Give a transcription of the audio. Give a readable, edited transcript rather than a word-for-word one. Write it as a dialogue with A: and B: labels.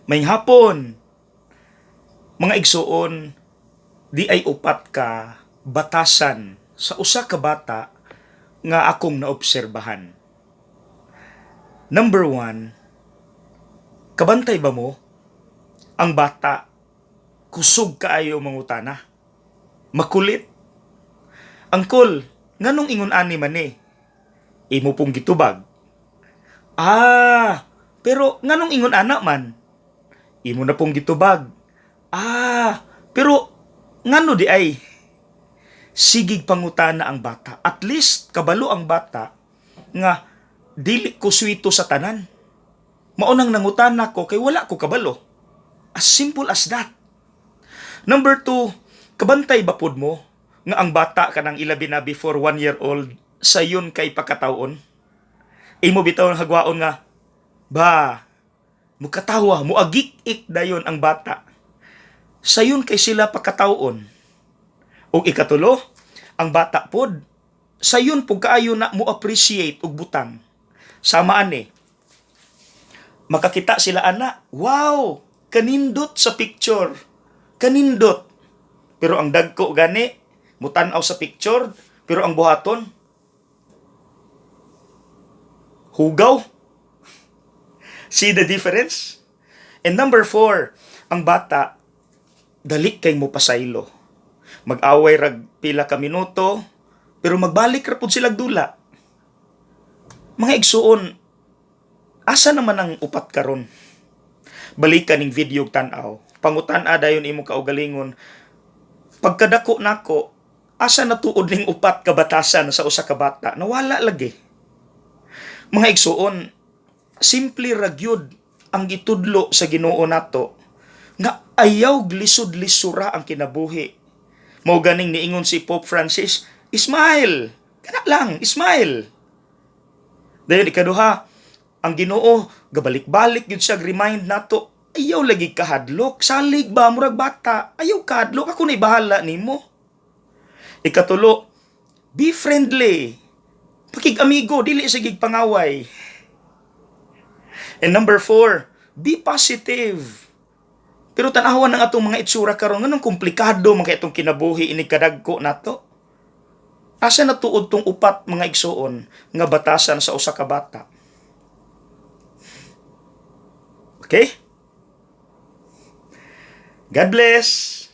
A: May hapon, mga igsuon, di ay upat ka batasan sa usa ka bata nga akong naobserbahan. Number one, kabantay ba mo? Ang bata, kusog kaayo mangutana. Makulit. Angkol, nganong ingon ani man eh? Imo pong gitubag. Pero nganong ingon ana man? Imo na pong gitubag. Pero ngano di ay? Sigig pangutana ang bata. At least kabalo ang bata nga dili ko swito sa tanan. Maunang nangutana ko kay wala ko kabalo. As simple as that. Number two, kabantay ba pud mo nga ang bata kanang ilabi na before 1 year old sayon kay pakataon? Imo bitaw ang hagwaon nga, ba, mukatawa, muagik-ik dayon ang bata. Sayon kay sila pakataon. O ikatulo, ang bata pod, sayon pug kaayo na mo appreciate og butang. Sama ani. Makakita sila ana, wow, kanindot sa picture. Kanindot. Pero ang dagko gani, mutan-aw sa picture, pero ang buhaton, hugaw. See the difference? And number four, ang bata, dali kay mo pasaylo. Mag-away rag pila ka minuto, pero magbalik ra pud sila dula. Mga igsuon, asa naman ang upat karon? Balikan ning video tan-aw. Pangutan-a dayon imo kaugalingon. Pagkadako nako, asa natuod ning upat ka batasan sa usa ka bata? Nawala lagi. Mga igsuon, simple ra gyud ang gitudlo sa Ginoo nato nga ayaw glisod-lisura ang kinabuhi. Mao ganing niingon si Pope Francis, smile. Kana lang, smile. Dayon ikaduha, ang Ginoo gabalik-balik gyud siya remind nato, ayaw lagi kahadlok, salig ba murag bata, ayaw kahadlok, ako na'y bahala nimo. Ikatulo, be friendly. Pakig-amigo, dili sigig pangaway. And number four, be positive. Pero tanawan ng atong mga itsura karon nganong komplikado man kay itong kinabuhi ini kadagko nato. Asa natuod tong upat mga igsuon nga batasan sa usa ka bata? Okay? God bless.